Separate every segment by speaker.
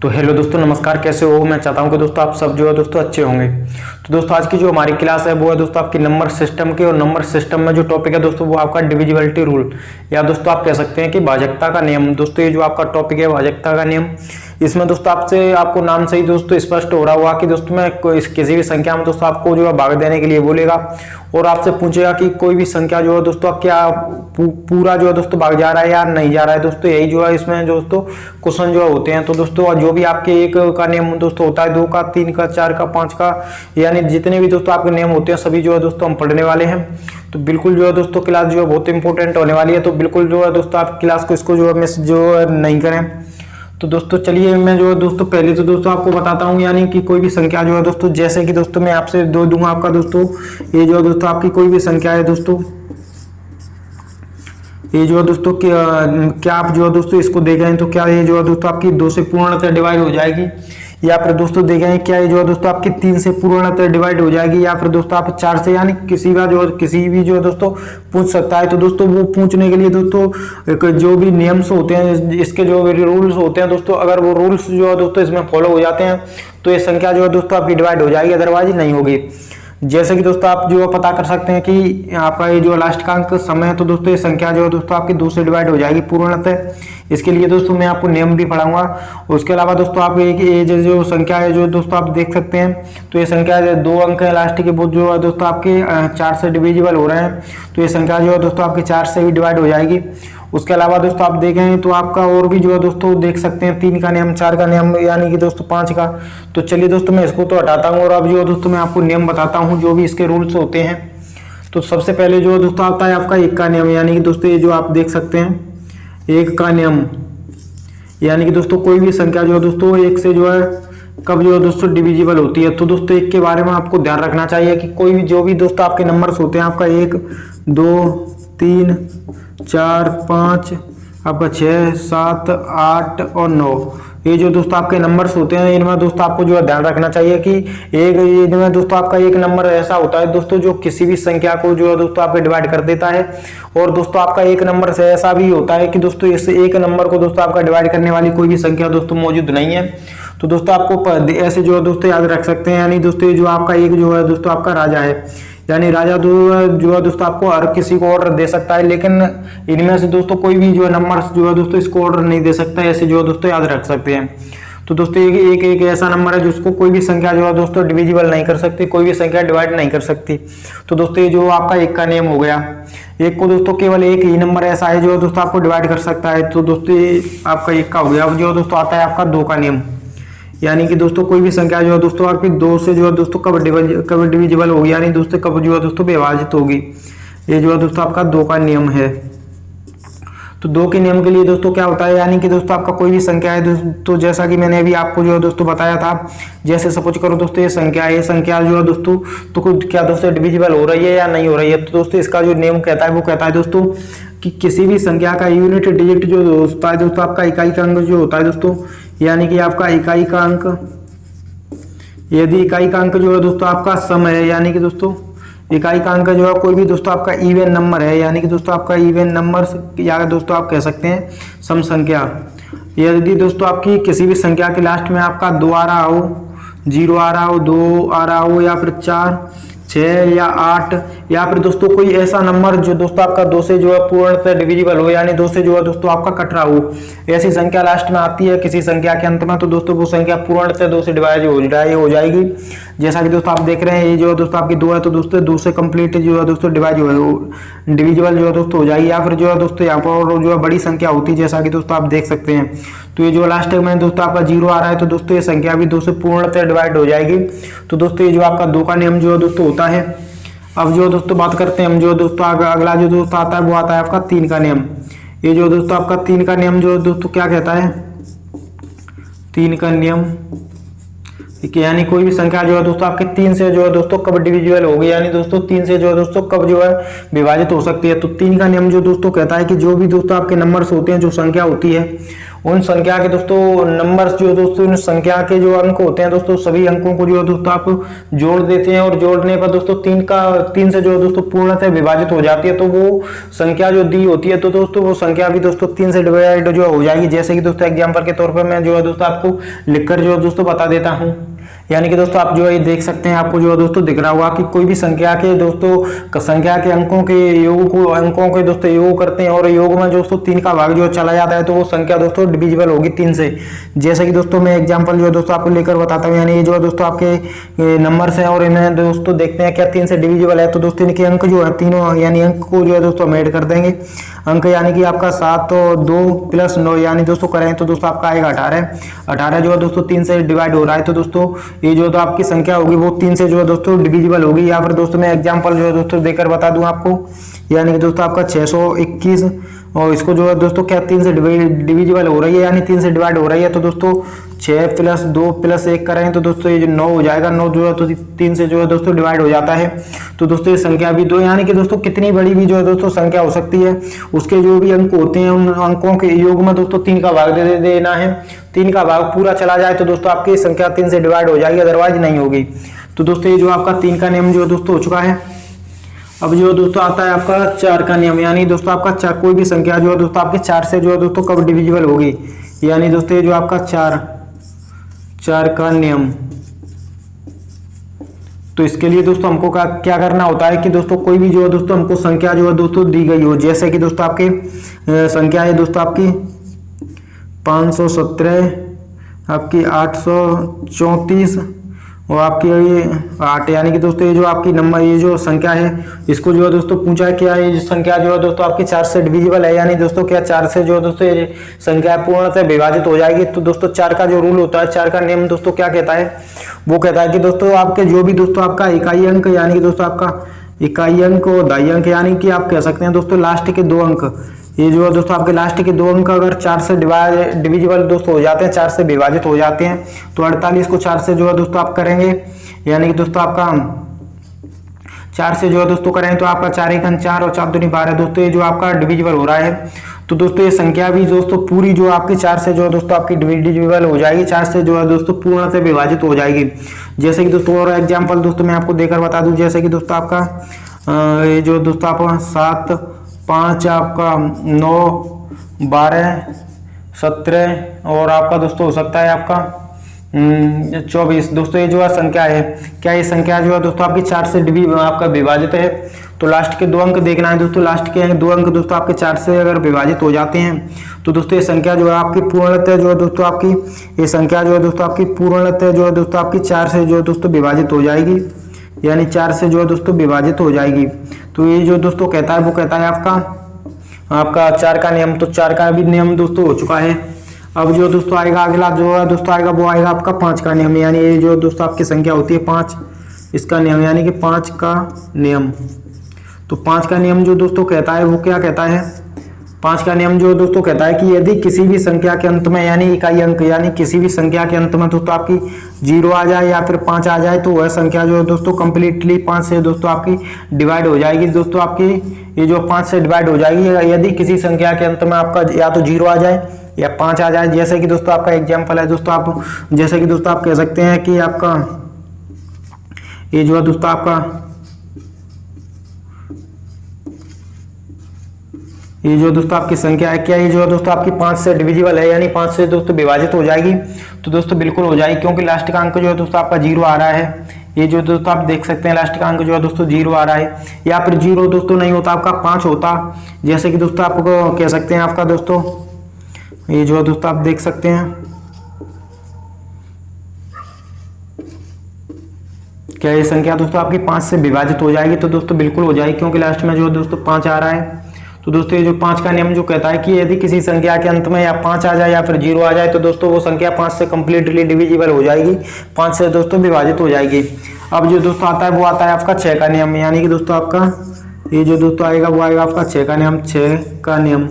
Speaker 1: तो हेलो दोस्तों, नमस्कार। कैसे हो? मैं चाहता हूं कि दोस्तों आप सब जो है दोस्तों अच्छे होंगे। तो दोस्तों आज की जो हमारी क्लास है वो है दोस्तों आपकी नंबर सिस्टम की। और नंबर सिस्टम में जो टॉपिक है दोस्तों वो आपका डिविजिबिलिटी रूल, या दोस्तों आप कह सकते हैं कि भाजकता का नियम। दोस्तों ये जो आपका टॉपिक है भाजकता का नियम, इसमें दोस्तों आपको नाम से ही दोस्तों स्पष्ट हो रहा हुआ कि दोस्तों मैं किसी भी संख्या में दोस्तों आपको जो है भाग देने के लिए बोलेगा और आपसे पूछेगा कि कोई भी संख्या जो है दोस्तों क्या पूरा जो है दोस्तों भाग जा रहा है या नहीं जा रहा है। दोस्तों यही जो है इसमें दोस्तों क्वेश्चन जो होते हैं। तो दोस्तों जो भी आपके एक का नियम दोस्तों होता है, 2 का, 3 का, 4 का, 5 का, यानी जितने भी दोस्तों आपके नियम होते हैं सभी जो है दोस्तों हम पढ़ने वाले हैं। तो बिल्कुल जो है दोस्तों क्लास जो है बहुत इंपॉर्टेंट होने वाली है। तो बिल्कुल जो है दोस्तों आप क्लास को इसको जो है मिस जो है नहीं करें। तो दोस्तों चलिए मैं जो है दोस्तों पहले तो दोस्तों आपको बताता हूँ, यानी कि कोई भी संख्या जो है दोस्तों, जैसे कि दोस्तों मैं आपसे दो दूंगा आपका दोस्तों, ये जो है दोस्तों आपकी कोई भी संख्या है दोस्तों, ये जो है दोस्तों क्या आप जो है दोस्तों इसको देखें तो क्या ये जो है दोस्तों आपकी 2 से पूर्णतः डिवाइड हो जाएगी, या फिर दोस्तों देखें क्या ये जो है दोस्तों आपकी 3 से पूर्णतः डिवाइड हो जाएगी, या फिर दोस्तों आप 4 से, यानी किसी भी जो है दोस्तों पूछ सकता है। तो दोस्तों वो पूछने के लिए दोस्तों जो भी नियम्स होते हैं, इसके जो भी रूल्स होते हैं दोस्तों, अगर वो रूल्स जो है दोस्तों इसमें फॉलो हो जाते हैं तो ये संख्या जो है दोस्तों आपकी डिवाइड हो जाएगी, अदरवाइज नहीं होगी। जैसे कि दोस्तों आप जो पता कर सकते हैं कि आपका ये जो लास्ट का अंक समय है, तो दोस्तों ये संख्या जो है दोस्तों आपकी 2 से डिवाइड हो जाएगी पूर्णतः। इसके लिए दोस्तों मैं आपको नियम भी पढ़ाऊंगा। उसके अलावा दोस्तों आप ये जो संख्या है जो दोस्तों आप देख सकते हैं, तो ये संख्या 2 अंक है लास्ट के, वो जो है दोस्तों आपके 4 से डिविजिबल हो रहे हैं। तो ये संख्या जो है दोस्तों आपकी 4 से भी डिवाइड हो जाएगी। उसके अलावा दोस्तों आप देखें तो आपका और भी जो है दोस्तों देख सकते हैं 3 का नियम, 4 का नियम, यानी कि दोस्तों 5 का। तो चलिए दोस्तों मैं इसको तो हटाता हूँ और अब जो है दोस्तों मैं आपको नियम बताता हूँ जो भी इसके रूल्स होते हैं। तो सबसे पहले जो है दोस्तों आता है आपका 1 का नियम, यानी कि दोस्तों ये जो आप देख सकते हैं 1 का नियम, यानी कि दोस्तों कोई भी संख्या जो है दोस्तों 1 से जो है कब जो है दोस्तों डिविजिबल होती है। तो दोस्तों 1 के बारे में आपको ध्यान रखना चाहिए कि कोई भी जो भी दोस्तों आपके नंबर्स होते हैं, आपका 1, 2, 3, 4, 5, आपका 6, 7, 8 और 9, ये जो दोस्तों आपके नंबर्स होते हैं, इनमें दोस्तों आपको जो है ध्यान रखना चाहिए कि इनमें दोस्तों आपका एक नंबर ऐसा होता है दोस्तों जो किसी भी संख्या को जो है दोस्तों आपके डिवाइड कर देता है। और दोस्तों आपका एक नंबर से ऐसा भी होता है कि दोस्तों इस एक नंबर को दोस्तों आपका डिवाइड करने वाली कोई भी संख्या दोस्तों मौजूद नहीं है। तो दोस्तों आपको ऐसे जो है दोस्तों याद रख सकते हैं। यानी दोस्तों ये जो आपका एक जो है दोस्तों आपका राजा है, यानी राजा जो है दोस्तों आपको हर किसी को ऑर्डर दे सकता है, लेकिन इनमें से दोस्तों कोई भी जो है नंबर्स जो है दोस्तों इसको ऑर्डर नहीं दे सकता है। ऐसे जो है दोस्तों याद रख सकते हैं। तो दोस्तों एक ऐसा नंबर है जिसको कोई भी संख्या जो है दोस्तों डिविजिबल नहीं कर सकती, कोई भी संख्या डिवाइड नहीं कर सकती। तो दोस्तों ये जो आपका 1 का नियम हो गया। 1 को दोस्तों केवल एक ही नंबर ऐसा है जो है दोस्तों आपको डिवाइड कर सकता है। तो दोस्तों ये आपका 1 का हो गया। अब जो दोस्तों आता है आपका 2 का नियम, यानी कि दोस्तों कोई भी संख्या जो है दोस्तों आपकी 2 से जो है दोस्तों कब डिविजिबल होगी, यानी दोस्तों कब जो है दोस्तों विभाजित होगी। ये जो है दोस्तों आपका 2 का नियम है। तो 2 के नियम के लिए दोस्तों क्या होता है, यानी कि दोस्तों आपका कोई भी संख्या है दोस्तों, जैसा कि मैंने अभी आपको जो है दोस्तों बताया था, जैसे सपोज करो दोस्तों ये संख्या जो है दोस्तों तो क्या दोस्तों डिविजिबल हो रही है या नहीं हो रही है। तो दोस्तों इसका जो नियम कहता है वो कहता है दोस्तों कि किसी भी संख्या का यूनिट डिजिट जो होता है दोस्तों, आपका इकाई का अंक जो होता है दोस्तों, यानी कि आपका इकाई का अंक, यदि इकाई का अंक जो है दोस्तों आपका सम है, यानी कि दोस्तों इकाई का अंक जो है कोई भी दोस्तों आपका इवन नंबर है, यानी कि दोस्तों आपका इवन नंबर, या दोस्तों आप कह सकते हैं सम संख्या। यदि दोस्तों आपकी किसी भी संख्या के लास्ट में आपका 2 आ रहा हो, 0 आ रहा हो, 2 आ रहा हो, या फिर 4, 6 या 8, या फिर दोस्तों कोई ऐसा नंबर जो दोस्तों आपका 2 से जो है पूर्णतः डिविजिबल हो, यानी 2 से जो है दोस्तों आपका कट रहा हो, ऐसी संख्या लास्ट में आती है किसी संख्या के अंत में, तो दोस्तों वो संख्या पूर्णतः 2 से डिवाइड हो जाएगी। जैसा कि दोस्तों आप देख रहे हैं ये जो है दोस्तों आपकी 2 है, तो दोस्तों 2 से कंप्लीट जो है दोस्तों डिविजिबल जो है दोस्तों हो जाएगी। या फिर जो है दोस्तों यहाँ पर जो है बड़ी संख्या होती है, जैसा कि दोस्तों आप देख सकते हैं। तो ये जो लास्ट में दोस्तों आपका 0 आ रहा है, तो दोस्तों ये संख्या भी 2 से पूर्णतः डिवाइड हो जाएगी। तो दोस्तों ये जो आपका 2 का नियम जो है दोस्तों होता है। अब जो दोस्तों बात करते हैं हम, जो दोस्तों अगला जो दोस्तों आता है वो आता है आपका 3 का नियम। ये जो दोस्तों आपका 3 का नियम जो दोस्तों क्या कहता है, 3 का नियम, यानी कोई भी संख्या जो है दोस्तों आपके 3 से जो है दोस्तों कब डिविजिबल होगी, यानी दोस्तों 3 से जो है दोस्तों कब जो है विभाजित हो सकती है। तो 3 का नियम जो दोस्तों कहता है कि जो भी दोस्तों आपके नंबर्स होते हैं, जो संख्या होती है, उन संख्या के दोस्तों नंबर्स जो दोस्तों उन संख्या के जो अंक होते हैं दोस्तों, सभी अंकों को जो है दोस्तों आप जोड़ देते हैं और जोड़ने पर दोस्तों तीन से जो है दोस्तों पूर्णतः विभाजित हो जाती है, तो वो संख्या जो दी होती है तो दोस्तों वो संख्या भी दोस्तों 3 से डिवाइड जो हो जाएगी। जैसे कि दोस्तों एग्जाम्पल के तौर पर मैं जो है दोस्तों आपको लिखकर जो है दोस्तों बता देता हूँ। यानी कि दोस्तों आप जो है देख सकते हैं, आपको जो है दोस्तों दिख रहा होगा कि कोई भी संख्या के दोस्तों संख्या के अंकों के दोस्तों योग करते हैं और योग में दोस्तों 3 का भाग जो चला जाता है तो वो संख्या दोस्तों डिविजिबल होगी 3 से। जैसे कि दोस्तों मैं एग्जांपल जो है दोस्तों आपको लेकर बताता हूँ। यानी ये जो है दोस्तों आपके नंबर्स हैं और इन्हें दोस्तों देखते हैं क्या 3 से डिविजिबल है, तो दोस्तों इनके अंक जो है तीनों यानी अंक को जो है दोस्तों हम ऐड कर देंगे। अंक यानी कि आपका 7 और 2 + 9 यानी दोस्तों करें तो दोस्तों आपका आएगा 18 जो है दोस्तों 3 से डिवाइड हो रहा है, तो दोस्तों ये जो तो आपकी संख्या होगी वो 3 से जो है दोस्तों डिविजिबल होगी। या फिर दोस्तों मैं एग्जांपल जो है दोस्तों देकर बता दूं आपको। यानी कि दोस्तों आपका 621 और इसको जो है दोस्तों क्या 3 से डिविजिबल हो रही है यानी 3 से डिवाइड हो रही है, तो दोस्तों 6 + 2 + 1 करें तो दोस्तों ये जो 9 हो जाएगा। 9 जो है तो 3 से जो है दोस्तों डिवाइड हो जाता है, तो दोस्तों ये संख्या भी 2 यानी कि दोस्तों कितनी बड़ी भी जो है दोस्तों संख्या हो सकती है, उसके जो भी अंक होते हैं उन अंकों के योग में दोस्तों 3 का भाग दे देना है। 3 का भाग पूरा चला जाए तो दोस्तों आपकी संख्या 3 से डिवाइड हो जाएगी, अदरवाइज नहीं होगी। तो दोस्तों ये जो आपका 3 का नियम जो है दोस्तों हो चुका है। अब जो दोस्तों आता है आपका 4 का नियम। यानी दोस्तों आपका कोई भी संख्या जो है दोस्तों आपके 4 से जो है दोस्तों कब डिविजिबल होगी। यानी दोस्तों ये जो आपका 4 का नियम, तो इसके लिए दोस्तों हमको क्या करना होता है कि दोस्तों कोई भी जो है दोस्तों हमको संख्या जो है दोस्तों दी गई हो। जैसे कि दोस्तों आपके संख्या है दोस्तों आपकी 517, आपकी 834 और आपकी ये 8। यानी कि दोस्तों ये जो आपकी नंबर ये जो संख्या है इसको जो है दोस्तों पूछा है क्या ये संख्या जो है दोस्तों आपकी 4 से डिविजिबल है। यानी दोस्तों क्या 4 से जो है दोस्तों ये संख्या पूर्णतः विभाजित हो जाएगी। तो दोस्तों 4 का जो रूल होता है, 4 का नियम दोस्तों क्या कहता है, वो कहता है कि दोस्तों आपके जो भी दोस्तों आपका इकाई अंक यानी कि दोस्तों आपका इकाई अंक और दाई अंक यानी कि आप कह सकते हैं दोस्तों लास्ट के 2 अंक, ये जो है दोस्तों आपके लास्ट के 2 अंक अगर 4 से डिविजिबल दोस्तों हो जाते हैं, 4 से विभाजित हो जाते हैं, तो 48 को 4 से जो है दोस्तों आप करेंगे। यानी कि दोस्तों आपका 4 से जो है दोस्तों करें तो आपका 4 × 4 और 4 × 2 = 12 दोस्तों ये जो आपका डिविजिबल हो रहा है। तो दोस्तों ये संख्या भी दोस्तों पूरी जो आपकी 4 से जो है दोस्तों आपकी डिविजिबल हो जाएगी, 4 से जो है दोस्तों पूर्णतः विभाजित हो जाएगी। जैसे कि दोस्तों और एग्जाम्पल दोस्तों मैं आपको देकर बता दूं। जैसे कि दोस्तों आपका ये जो दोस्तों आपका 7, 5 आपका 9, 12, 17 और आपका दोस्तों हो सकता है आपका 24 दोस्तों ये जो है संख्या है, क्या ये संख्या जो है दोस्तों आपकी 4 से आपका विभाजित है। तो लास्ट के 2 अंक देखना है दोस्तों, लास्ट के 2 अंक दोस्तों आपके 4 से अगर विभाजित हो जाते हैं तो दोस्तों ये संख्या जो है आपकी पूर्णतः जो है दोस्तों आपकी ये संख्या जो है दोस्तों आपकी पूर्णतः जो है दोस्तों आपकी 4 से जो है दोस्तों विभाजित हो जाएगी। यानी 4 से जो है दोस्तों विभाजित हो जाएगी। तो ये जो दोस्तों कहता है वो कहता है आपका 4 का नियम। तो 4 का भी नियम दोस्तों हो चुका है। अब जो दोस्तों आएगा अगला जो है दोस्तों आएगा वो आएगा आपका 5 का नियम। यानी ये जो दोस्तों आपकी संख्या होती है 5, इसका नियम यानी कि 5 का नियम। तो 5 का नियम जो दोस्तों कहता है वो क्या कहता है, 5 का नियम जो दोस्तों कहता है कि यदि किसी भी संख्या के अंत में यानी इकाई अंक यानी किसी भी संख्या के अंत में दोस्तों आपकी 0 आ जाए या फिर 5 आ जाए तो वह संख्या जो है दोस्तों कंप्लीटली 5 से दोस्तों आपकी डिवाइड हो जाएगी। दोस्तों आपकी ये जो 5 से डिवाइड हो जाएगी यदि किसी संख्या के अंत में आपका या तो 0 आ जाए या 5 आ जाए। जैसे कि दोस्तों आपका एग्जाम्पल है दोस्तों आप जैसे कि दोस्तों आप कह सकते हैं कि आपका ये जो है दोस्तों आपका ये जो दोस्तों आपकी संख्या है क्या ये जो है दोस्तों आपकी 5 से डिविजिबल है यानी 5 से दोस्तों विभाजित हो जाएगी। तो दोस्तों बिल्कुल हो जाएगी क्योंकि लास्ट का अंक जो है दोस्तों आपका 0 आ रहा है। ये जो दोस्तों आप देख सकते हैं लास्ट का अंक जो है दोस्तों 0 आ रहा है, या फिर 0 दोस्तों नहीं होता आपका 5 होता। जैसे कि दोस्तों आपको कह सकते हैं आपका दोस्तों ये जो है दोस्तों आप देख सकते हैं क्या ये संख्या दोस्तों आपकी 5 से विभाजित हो जाएगी। तो दोस्तों बिल्कुल हो जाएगी क्योंकि लास्ट में जो है दोस्तों 5 आ रहा है। तो दोस्तों ये जो 5 का नियम जो कहता है कि यदि किसी संख्या के अंत में या 5 आ जाए या फिर 0 आ जाए तो दोस्तों वो संख्या 5 से कंप्लीटली डिविजिबल हो जाएगी, 5 से दोस्तों विभाजित हो जाएगी। अब जो दोस्तों आता है वो आता है आपका 6 का नियम। यानी कि दोस्तों आपका ये जो दोस्तों आएगा वो आएगा आपका 6 का नियम। 6 का नियम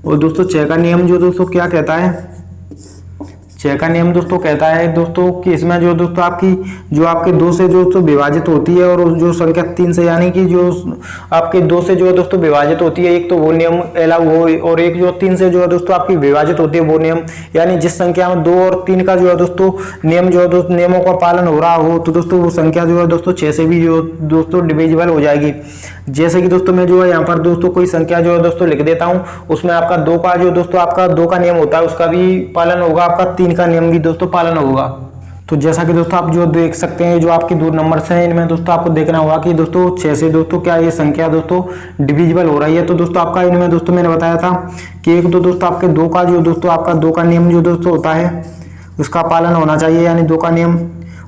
Speaker 1: और दोस्तों 6 का नियम जो दोस्तों क्या कहता है, 6 का नियम दोस्तों कहता है दोस्तों कि इसमें जो दोस्तों आपकी जो आपके 2 से जो दोस्तों विभाजित होती है और जो संख्या 3 से यानी कि जो आपके 2 से जो है दोस्तों विभाजित होती है, एक तो वो नियम अलाउ हो, और एक जो 3 से जो है दोस्तों आपकी विभाजित होती है वो नियम, यानी जिस संख्या में 2 और 3 का जो है दोस्तों नियम जो है दोस्तों नियमों का पालन हो रहा हो तो दोस्तों वो संख्या जो है दोस्तों 6 से भी जो दोस्तों डिविजिबल हो जाएगी। जैसे कि दोस्तों मैं जो है यहाँ पर दोस्तों कोई संख्या जो है दोस्तों लिख देता हूँ, उसमें आपका 2 का जो दोस्तों आपका 2 का नियम होता है उसका भी पालन होगा, आपका 3 का नियम भी दोस्तों पालन होगा। तो जैसा कि दोस्तों आप जो देख सकते हैं जो आपके 2 नंबर्स हैं इनमें दोस्तों आपको देखना होगा कि दोस्तों 6 से दोस्तों क्या ये संख्या दोस्तों डिविजिबल हो रही है। तो दोस्तों आपका इनमें दोस्तों मैंने बताया था कि एक तो दोस्तों आपके 2 का जो दोस्तों आपका 2 का नियम जो दोस्तों होता है उसका पालन होना चाहिए, यानी 2 का नियम,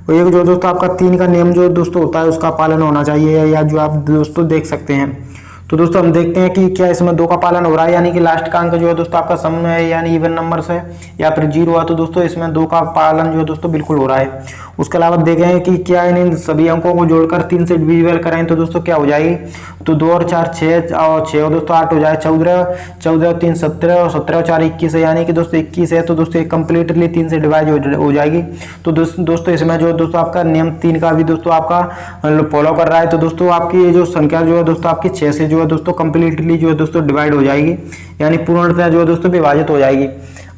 Speaker 1: और एक जो दोस्तों आपका 3 का नियम जो दोस्तों होता है उसका पालन होना चाहिए, या जो आप दोस्तों देख सकते हैं। तो दोस्तों हम देखते हैं कि क्या इसमें 2 का पालन हो रहा है, यानी कि लास्ट का अंक जो है दोस्तों आपका सम है यानी इवन नंबर्स है या फिर 0 है, तो दोस्तों इसमें 2 का पालन जो है दोस्तों बिल्कुल हो रहा है। उसके अलावा देखें कि क्या इन सभी अंकों को जोड़कर 3 से डिविजिबल करें तो दोस्तों क्या हो जाएगी, तो 2 और 4 6 और 6 और दोस्तों 8 हो जाए, 14 14 और 3 17 और 17 और 4 21 है, यानी कि दोस्तों 21 है, तो दोस्तों एक कंप्लीटली 3 से डिवाइड हो जाएगी। तो दोस्तों इसमें जो दोस्तों आपका नियम 3 का भी दोस्तों आपका फॉलो कर रहा है, तो दोस्तों आपकी ये जो संख्या जो है दोस्तों आपकी 6 से जो है दोस्तों कंप्लीटली जो है दोस्तों डिवाइड हो जाएगी, यानी पूर्णतः जो है दोस्तों विभाजित हो जाएगी।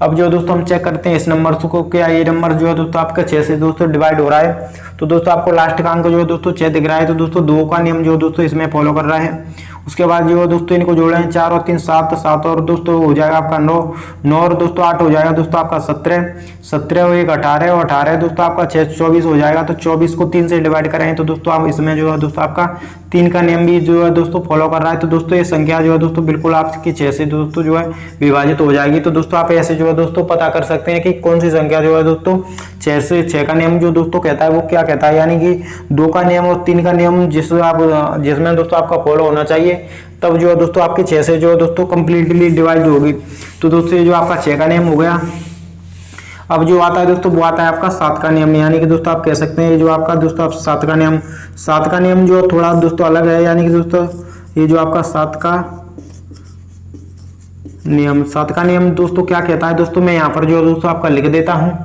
Speaker 1: अब जो दोस्तों हम चेक करते हैं इस नंबर को, क्या ये नंबर जो है दोस्तों आपका 6 से दोस्तों डिवाइड हो रहा है, तो दोस्तों आपको लास्ट का अंक जो है दोस्तों 6 दिख रहा है, तो दोस्तों 2 का नियम जो है दोस्तों इसमें फॉलो कर रहा है। उसके बाद जो है दोस्तों इनको जोड़े हैं 4 और 3 7 7 और दोस्तों हो जाएगा आपका 9 9 और दोस्तों 8 हो जाएगा दोस्तों आपका 17 17 और 1 18 और 18 दोस्तों आपका 6 24 हो जाएगा। तो 24 को 3 से डिवाइड करें तो दोस्तों आप इसमें जो है दोस्तों आपका 3 का नियम भी जो है दोस्तों फॉलो कर रहा है। तो दोस्तों ये संख्या जो है दोस्तों बिल्कुल आपकी 6 से दोस्तों जो है विभाजित हो जाएगी। तो दोस्तों आप ऐसे जो है दोस्तों पता कर सकते हैं कि कौन सी संख्या जो है दोस्तों 6 का नियम जो दोस्तों कहता है वो क्या कहता है, यानी कि 2 का नियम और 3 का नियम जिसमें दोस्तों आपका फॉलो होना चाहिए, तब जो है दोस्तों आपके 6 से जो है दोस्तों कंप्लीटली डिवाइड होगी। तो दोस्तों ये जो आपका 6 का नियम हो गया। अब जो आता है दोस्तों वो आता है आपका 7 का नियम, यानी कि दोस्तों आप कह सकते हैं ये जो आपका दोस्तों आप 7 का नियम जो थोड़ा दोस्तों अलग है, यानी कि दोस्तों ये जो आपका 7 का नियम दोस्तों क्या कहता है, दोस्तों मैं यहाँ पर जो है दोस्तों आपका लिख देता हूँ।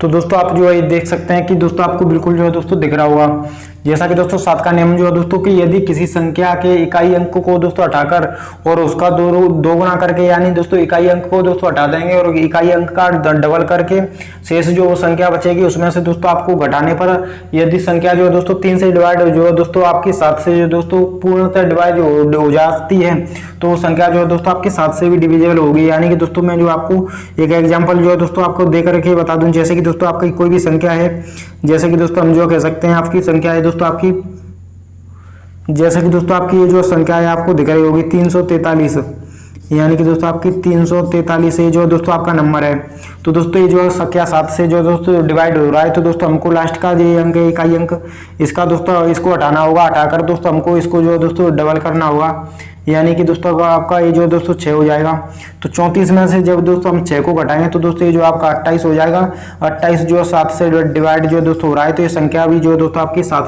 Speaker 1: तो दोस्तों आप जो है देख सकते हैं कि दोस्तों आपको बिल्कुल जो है दोस्तों दिख रहा होगा, जैसा कि दोस्तों 7 का नियम जो है दोस्तों कि यदि किसी संख्या के इकाई अंक को दोस्तों हटाकर और उसका दो गुना करके, यानी दोस्तों इकाई अंक को दोस्तों हटा देंगे और इकाई अंक का डबल करके शेष जो वो संख्या बचेगी उसमें से दोस्तों आपको घटाने पर यदि संख्या जो है दोस्तों 3 से डिवाइड जो है दोस्तों आपकी 7 से जो दोस्तों पूर्णतः डिवाइड हो जाती है, तो वो संख्या जो है दोस्तों आपकी 7 से भी डिविजिबल होगी। यानी कि दोस्तों मैं जो आपको एक एग्जाम्पल जो है दोस्तों आपको दे करके बता दूं, जैसे कि दोस्तों आपकी कोई भी संख्या है, जैसे कि दोस्तों हम जो कह सकते हैं आपकी संख्या है दोस्तों आपकी, जैसे कि दोस्तों आपकी ये जो संख्या है आपको दिख रही होगी 343, यानी कि दोस्तों आपकी 343 ये जो दोस्तों आपका नंबर है। तो दोस्तों ये जो संख्या 7 से जो दोस्तों डिवाइड हो रहा है, तो दोस्तों हमको लास्ट का जो अंक है इकाई अंक इसका दोस्तों इसको हटाना होगा, हटाकर दोस्तों हमको इसको जो दोस्तों डबल करना होगा, यानी कि दोस्तों आपका ये जो दोस्तों 6 हो जाएगा। तो 34 में से जब दोस्तों हम 6 को घटाएंगे तो दोस्तों ये जो आपका 28 हो जाएगा। 28 जो 7 से डिवाइड जो दोस्तों हो रहा है, तो ये संख्या भी जो दोस्तों आपकी 7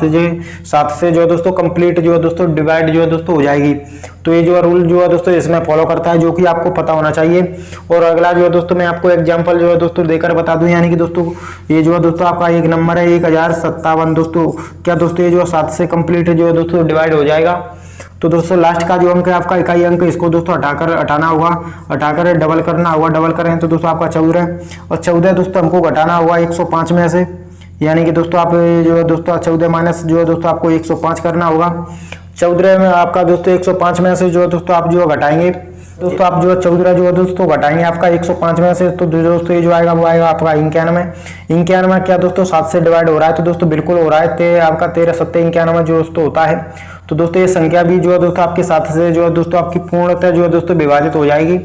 Speaker 1: से जो दोस्तों कंप्लीट जो दोस्तों डिवाइड जो दोस्तों हो जाएगी। तो ये जो रूल जो है दोस्तों इसमें फॉलो करता है, जो कि आपको पता होना चाहिए। और अगला जो है दोस्तों मैं आपको एग्जाम्पल जो है दोस्तों देकर बता दूं, यानी कि दोस्तों ये जो है दोस्तों आपका एक नंबर है 1057 दोस्तों, क्या दोस्तों ये जो 7 से कंप्लीट जो है दोस्तों डिवाइड हो जाएगा। तो दोस्तों लास्ट का जो अंक है आपका इकाई अंक इसको दोस्तों हटाना होगा, हटाकर डबल करना होगा, डबल करें तो दोस्तों आपका 14, और 14 दोस्तों हमको घटाना होगा 105 में से, यानी कि दोस्तों आप जो है दोस्तों 14 माइनस जो है दोस्तों आपको 105 करना होगा। 14 में आपका दोस्तों 105 में से जो है दोस्तों आप जो घटाएंगे, दोस्तों आप जो है 14 जो है दोस्तों घटाएंगे आपका 105 में से, तो दोस्तों ये जो आएगा वो आएगा आपका 91 क्या दोस्तों 7 से डिवाइड हो रहा है, तो दोस्तों बिल्कुल हो रहा है, आपका 13 7 91 जो दोस्तों होता है। तो दोस्तों ये संख्या भी जो है दोस्तों आपके 7 से जो है दोस्तों आपकी पूर्णतः जो है दोस्तों विभाजित हो जाएगी।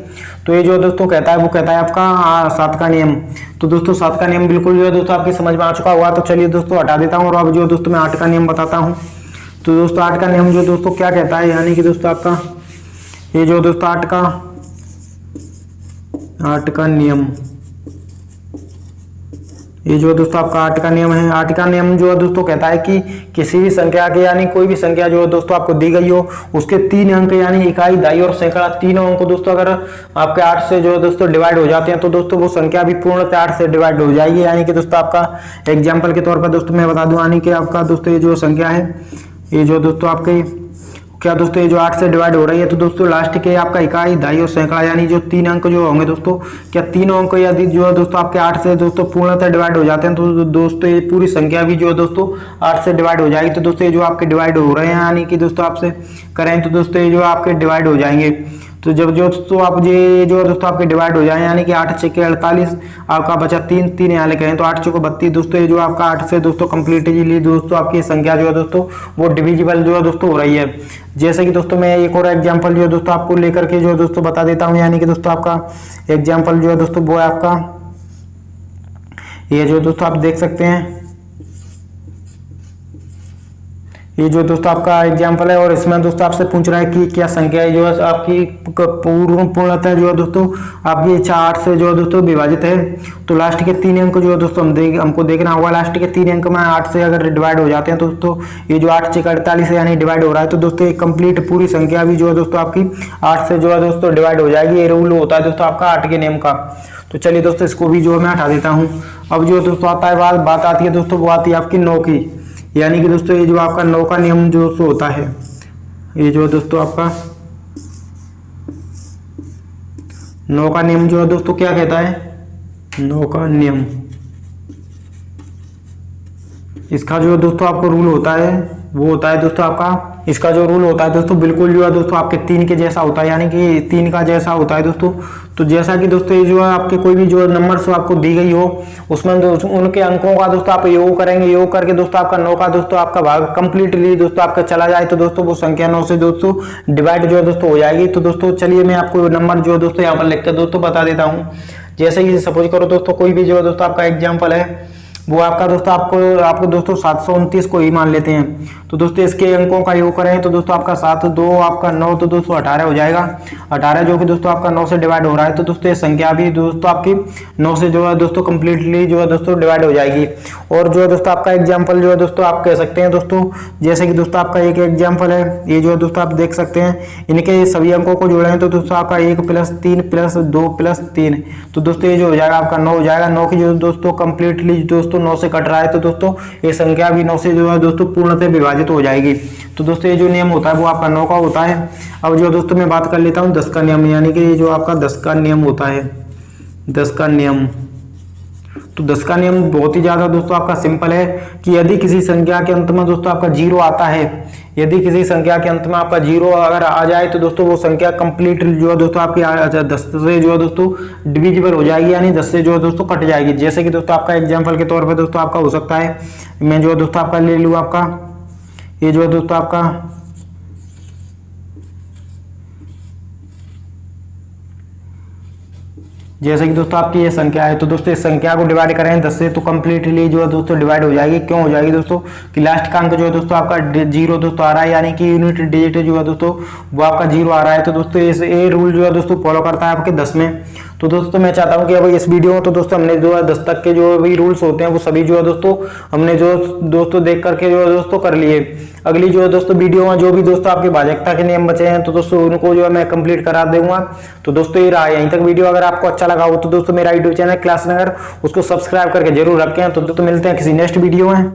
Speaker 1: तो ये जो दोस्तों कहता है वो कहता है आपका 7 का नियम। तो दोस्तों 7 का नियम बिल्कुल जो है दोस्तों आपकी समझ में आ चुका हुआ। तो चलिए दोस्तों हटा देता हूँ और अब जो दोस्तों मैं 8 का नियम बताता हूँ। तो दोस्तों 8 का नियम जो दोस्तों क्या कहता है, यानी कि दोस्तों आपका ये जो दोस्तों 8 का नियम ये जो दोस्तों आपका 8 का नियम है। 8 का नियम जो है दोस्तों कहता है कि किसी भी संख्या के यानी कोई भी संख्या जो है दोस्तों आपको दी गई हो उसके 3 अंक यानी इकाई, दाई और सैकड़ा तीनों अंक दोस्तों अगर आपके 8 से जो है दोस्तों डिवाइड हो जाते हैं तो दोस्तों वो संख्या भी पूर्णतः 8 से डिवाइड हो जाएगी। यानी कि दोस्तों आपका एग्जाम्पल के तौर पर दोस्तों मैं बता दूं, यानी कि आपका दोस्तों ये जो संख्या है ये जो दोस्तों आपके क्या दोस्तों ये जो 8 से डिवाइड हो रही है तो दोस्तों लास्ट के आपका इकाई, दाई और सैकड़ा यानी जो 3 अंक जो होंगे दोस्तों, क्या तीनों अंक यदि जो है दोस्तों आपके 8 से दोस्तों पूर्णतः डिवाइड हो जाते हैं तो दोस्तों ये पूरी संख्या भी जो है दोस्तों 8 से डिवाइड हो जाएगी। तो दोस्तों ये जो आपके डिवाइड हो रहे हैं यानी कि दोस्तों आपसे करें तो दोस्तों ये जो आपके डिवाइड हो जाएंगे। तो जब जो दोस्तों आप ये जो दोस्तों आपके डिवाइड हो जाए यानी कि 8 छक्के 48 आपका बचा 3 3 यहाँ लेके आए तो 8 चौको 32 दोस्तों ये जो आपका 8 से दोस्तों कम्प्लीटली दोस्तों आपकी संख्या जो है दोस्तों वो डिविजिबल जो है दोस्तों हो रही है। जैसे कि दोस्तों मैं एक और एग्जांपल जो है दोस्तों आपको लेकर के जो है दोस्तों बता देता हूँ, यानी कि दोस्तों आपका एग्जांपल जो है दोस्तों वो है आपका ये जो दोस्तों आप देख सकते हैं, ये जो दोस्तों आपका एग्जाम्पल है और इसमें दोस्तों आपसे पूछ रहा है कि क्या संख्या है जो है आपकी पूर्णतः जो है दोस्तों आपकी 8 से जो है दोस्तों विभाजित है। तो लास्ट के 3 अंक जो है दोस्तों हमको देखना होगा, लास्ट के 3 अंक में 8 से अगर डिवाइड हो जाते हैं तो दोस्तों ये जो 8 से 48 यानी डिवाइड हो रहा है तो दोस्तों एक कंप्लीट पूरी संख्या भी जो है दोस्तों आपकी 8 से जो है दोस्तों डिवाइड हो जाएगी। ये रूल होता है दोस्तों आपका 8 के नियम का। तो चलिए दोस्तों इसको भी जो मैं हटा देता हूँ। अब जो दोस्तों आता है बात आती है दोस्तों वो आती है आपकी 9 की, यानी कि दोस्तों ये जो आपका 9 का नियम जो दोस्तों होता है, ये जो दोस्तों आपका 9 का नियम जो है दोस्तों क्या कहता है, 9 का नियम इसका जो दोस्तों आपको रूल होता है वो होता है दोस्तों आपका, इसका जो रूल होता है दोस्तों बिल्कुल जो है दोस्तों आपके 3 के जैसा होता है, यानी कि 3 का जैसा होता है दोस्तों। तो जैसा कि दोस्तों ये जो है आपके कोई भी जो नंबर्स आपको दी गई हो उसमें उनके अंकों का दोस्तों आप योग करेंगे, योग करके दोस्तों आपका 9 का दोस्तों आपका भाग कंप्लीटली दोस्तों आपका चला जाए तो दोस्तों वो संख्या 9 से दोस्तों डिवाइड जो है दोस्तों हो जाएगी। तो दोस्तों चलिए मैं आपको नंबर जो है दोस्तों यहाँ पर लिख कर दोस्तों बता देता हूँ। जैसे कि सपोज करो दोस्तों कोई भी जो है दोस्तों आपका एग्जाम्पल है वो आपका दोस्तों आपको दोस्तों 729 को ही मान लेते हैं। तो दोस्तों इसके अंकों का योग करें तो दोस्तों आपका 7 2 आपका 9 तो दोस्तों 18 हो जाएगा। 18 जो कि दोस्तों आपका 9 से डिवाइड हो रहा है तो दोस्तों ये संख्या भी दोस्तों आपकी 9 से जो है दोस्तों कंप्लीटली जो है दोस्तों डिवाइड हो जाएगी। और जो है दोस्तों आपका एग्जाम्पल जो है दोस्तों आप कह सकते हैं दोस्तों, जैसे कि दोस्तों आपका एक एग्जाम्पल है ये जो है दोस्तों आप देख सकते हैं, इनके सभी अंकों को जोड़ें तो दोस्तों आपका 1 + 3 + 2 + 3 तो दोस्तों ये जो हो जाएगा आपका 9 हो जाएगा। 9 की जो दोस्तों कंप्लीटली दोस्तों 9 से कट रहा है तो दोस्तों ये संख्या भी 9 से जो है दोस्तों पूर्णतः विभाजित हो जाएगी। तो दोस्तों ये जो नियम होता है वो आपका 9 का होता है। अब जो दोस्तों मैं बात कर लेता हूँ 10 का नियम, यानी कि ये जो आपका 10 का नियम होता है, 10 का नियम। तो 10 का नियम बहुत ही ज्यादा दोस्तों आपका सिंपल है कि यदि किसी संख्या के अंत में दोस्तों आपका 0 आता है, यदि किसी संख्या के अंत में आपका 0 अगर आ जाए तो दोस्तों वो संख्या कंप्लीट जो है दोस्तों आपकी 10 से जो है दोस्तों डिविजिबल हो जाएगी, यानी 10 से जो है दोस्तों कट जाएगी। जैसे कि दोस्तों आपका एग्जाम्पल के तौर पर दोस्तों आपका हो सकता है, मैं जो है दोस्तों आपका ले लूँ आपका ये जो है दोस्तों आपका जैसे कि दोस्तों आपकी ये संख्या है तो दोस्तों इस संख्या को डिवाइड करें 10 से तो कंप्लीटली जो है दोस्तों डिवाइड हो जाएगी। क्यों हो जाएगी दोस्तों कि लास्ट का अंक जो है दोस्तों आपका 0 दोस्तों आ रहा है, यानी कि यूनिट डिजिट जो है दोस्तों वो आपका 0 आ रहा है। तो दोस्तों ये रूल जो है दोस्तों फॉलो करता है आपके 10 में। तो दोस्तों मैं चाहता हूं कि अब इस वीडियो में तो दोस्तों हमने जो है 10 तक के जो भी रूल्स होते हैं वो सभी जो है दोस्तों हमने जो दोस्तों देख करके जो है दोस्तों कर लिए। अगली जो है दोस्तों वीडियो में जो भी दोस्तों आपके भाजकता के नियम बचे हैं तो दोस्तों उनको जो है मैं कंप्लीट करा दूंगा। तो दोस्तों ये रहा यहीं तक वीडियो। अगर आपको अच्छा लगा हो तो दोस्तों मेरा यूट्यूब चैनल क्लास नगर उसको सब्सक्राइब करके जरूर रखें। तो दोस्तों मिलते हैं किसी नेक्स्ट वीडियो में।